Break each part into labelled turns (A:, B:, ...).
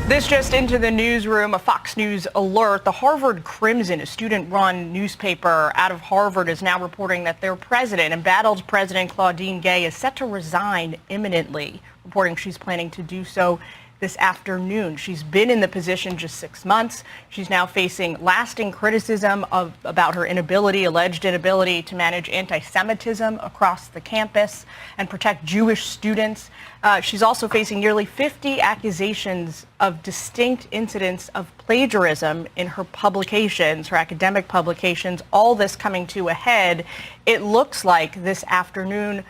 A: This just into the newsroom, a Fox News alert. The Harvard Crimson, a student-run newspaper out of Harvard, is now reporting that their president, embattled President Claudine Gay, is set to resign imminently, reporting she's planning to do so this afternoon. She's been in the position just 6 months. She's now facing lasting criticism about her alleged inability to manage anti-Semitism across the campus and protect Jewish students. She's also facing nearly 50 accusations of distinct incidents of plagiarism in her publications, her academic publications, all this coming to a head. It looks like this afternoon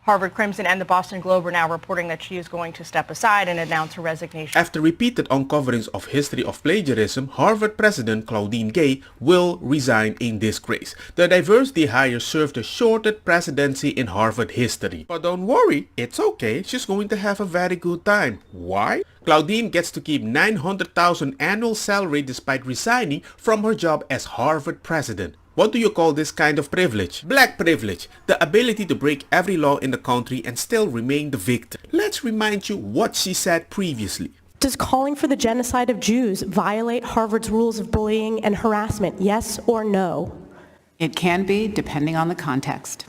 A: Harvard Crimson and the Boston Globe are now reporting that she is going to step aside and announce her resignation.
B: After repeated uncoverings of history of plagiarism, Harvard President Claudine Gay will resign in disgrace. The diversity hire served the shortest presidency in Harvard history. But don't worry, it's okay. She's going to have a very good time. Why? Claudine gets to keep $900,000 annual salary despite resigning from her job as Harvard president. What do you call this kind of privilege? Black privilege, the ability to break every law in the country and still remain the victim. Let's remind you what she said previously.
C: Does calling for the genocide of Jews violate Harvard's rules of bullying and harassment, yes or no?
D: It can be, depending on the context.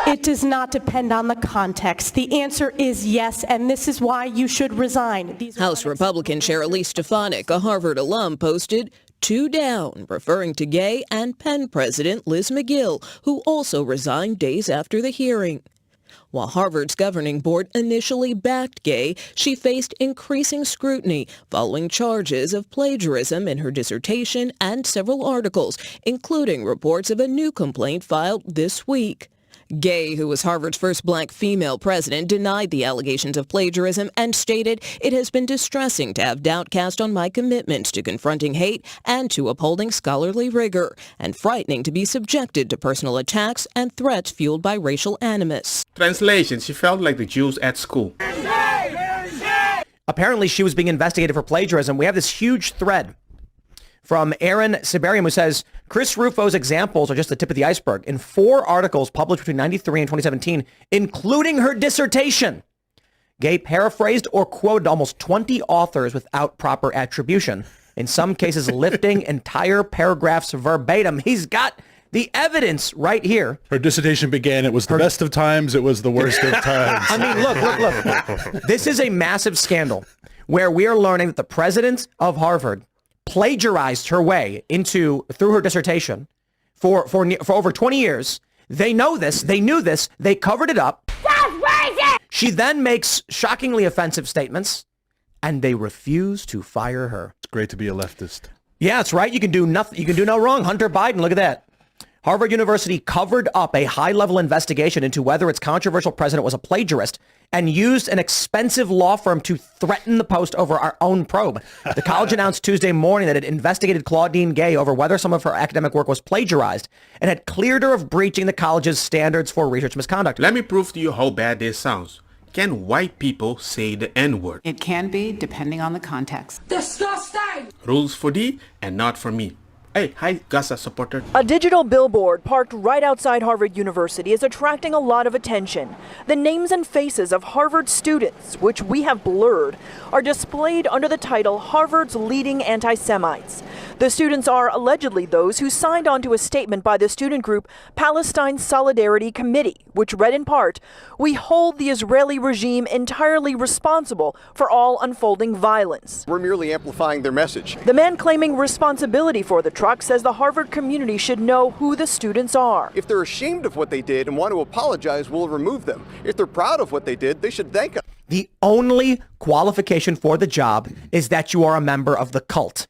C: It does not depend on the context. The answer is yes, and this is why you should resign.
E: House Republican Chair Elise Stefanik, a Harvard alum, posted, "Two down," referring to Gay and Penn President Liz McGill, who also resigned days after the hearing. While Harvard's governing board initially backed Gay, she faced increasing scrutiny following charges of plagiarism in her dissertation and several articles, including reports of a new complaint filed this week. Gay, who was Harvard's first black female president, denied the allegations of plagiarism and stated, "It has been distressing to have doubt cast on my commitments to confronting hate and to upholding scholarly rigor, and frightening to be subjected to personal attacks and threats fueled by racial animus."
B: Translation, she felt like the Jews at school.
F: Apparently she was being investigated for plagiarism. We have this huge thread from Aaron Siberium, who says, Chris Rufo's examples are just the tip of the iceberg. In 4 articles published between 1993 and 2017, including her dissertation, Gay paraphrased or quoted almost 20 authors without proper attribution, in some cases lifting entire paragraphs verbatim. He's got the evidence right here.
G: Her dissertation began, it was the best of times, it was the worst of times.
F: I mean, look. This is a massive scandal where we are learning that the president of Harvard plagiarized her way through her dissertation for over 20 years. They know this. They knew this. They covered it up. She then makes shockingly offensive statements, and they refuse to fire her.
G: It's great to be a leftist.
F: Yeah, that's right. You can do nothing. You can do no wrong. Hunter Biden, look at that. Harvard University covered up a high-level investigation into whether its controversial president was a plagiarist and used an expensive law firm to threaten the Post over our own probe. The college announced Tuesday morning that it investigated Claudine Gay over whether some of her academic work was plagiarized and had cleared her of breaching the college's standards for research misconduct.
B: Let me prove to you how bad this sounds. Can white people say the N-word?
D: It can be, depending on the context.
H: Disgusting!
B: Rules for thee and not for me. Hey, hi, Gaza supporter.
I: A digital billboard parked right outside Harvard University is attracting a lot of attention. The names and faces of Harvard students, which we have blurred, are displayed under the title Harvard's Leading Anti-Semites. The students are allegedly those who signed on to a statement by the student group Palestine Solidarity Committee, which read in part, "We hold the Israeli regime entirely responsible for all unfolding violence."
J: We're merely amplifying their message.
I: The man claiming responsibility for the truck says the Harvard community should know who the students are.
J: If they're ashamed of what they did and want to apologize, we'll remove them. If they're proud of what they did, they should thank us.
F: The only qualification for the job is that you are a member of the cult.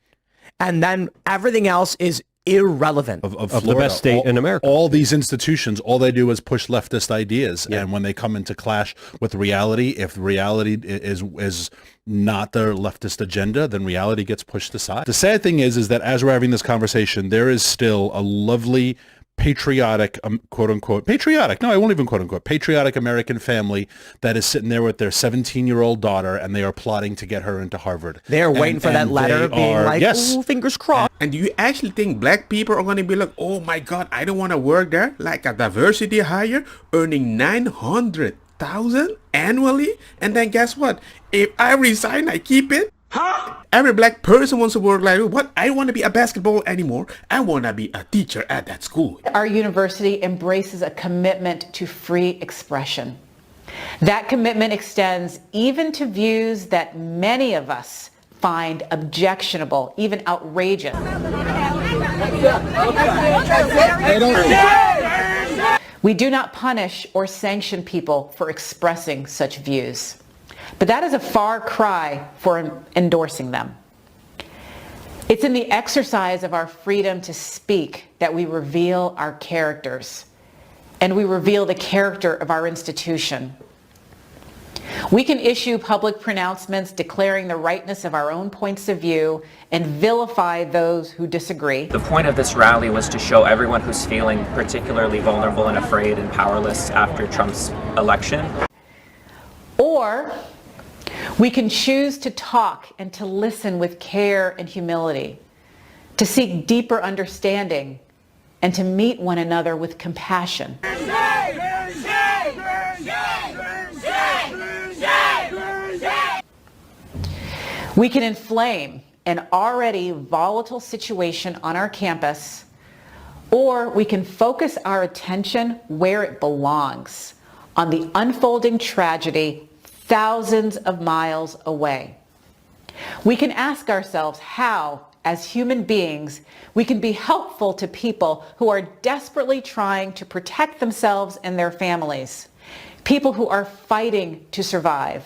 F: And then everything else is irrelevant.
G: Of the best state in America. All these institutions, all they do is push leftist ideas. Yeah. And when they come into clash with reality, if reality is not their leftist agenda, then reality gets pushed aside. The sad thing is that as we're having this conversation, there is still a lovely patriotic, quote unquote, patriotic, no, I won't even quote unquote, patriotic American family that is sitting there with their 17-year-old daughter, and they are plotting to get her into Harvard.
F: They're waiting for that letter being like,
G: yes.
F: Ooh, fingers crossed.
B: And do you actually think black people are going to be like, oh my God, I don't want to work there? Like a diversity hire earning $900,000? annually? And then guess what? If I resign, I keep it? Huh? Every black person wants to work like, what? I want to be a basketball anymore. I want to be a teacher at that school.
D: Our university embraces a commitment to free expression. That commitment extends even to views that many of us find objectionable, even outrageous. We do not punish or sanction people for expressing such views. But that is a far cry for endorsing them. It's in the exercise of our freedom to speak that we reveal our characters, and we reveal the character of our institution. We can issue public pronouncements declaring the rightness of our own points of view and vilify those who disagree.
H: The point of this rally was to show everyone who's feeling particularly vulnerable and afraid and powerless after Trump's election.
D: Or we can choose to talk and to listen with care and humility, to seek deeper understanding, and to meet one another with compassion. We can inflame an already volatile situation on our campus, or we can focus our attention where it belongs, on the unfolding tragedy thousands of miles away. We can ask ourselves how, as human beings, we can be helpful to people who are desperately trying to protect themselves and their families, people who are fighting to survive.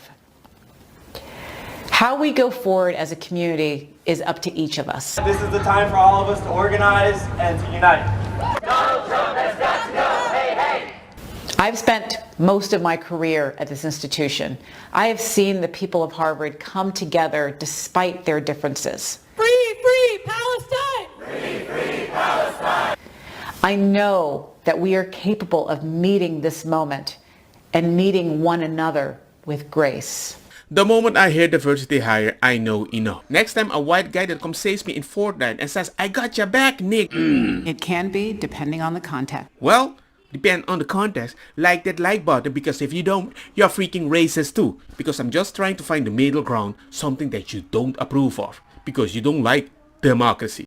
D: How we go forward as a community is up to each of us.
K: This is the time for all of us to organize and to unite.
D: I've spent most of my career at this institution. I have seen the people of Harvard come together despite their differences.
C: Free, free Palestine!
K: Free, free Palestine!
D: I know that we are capable of meeting this moment and meeting one another with grace.
B: The moment I hear diversity hire, I know enough. Next time a white guy that comes saves me in Fortnite and says, I got your back, Nick.
D: It can be, depending on the context.
B: Well, depend on the context. Like that like button, because if you don't, you're freaking racist too. Because I'm just trying to find the middle ground, something that you don't approve of. Because you don't like democracy.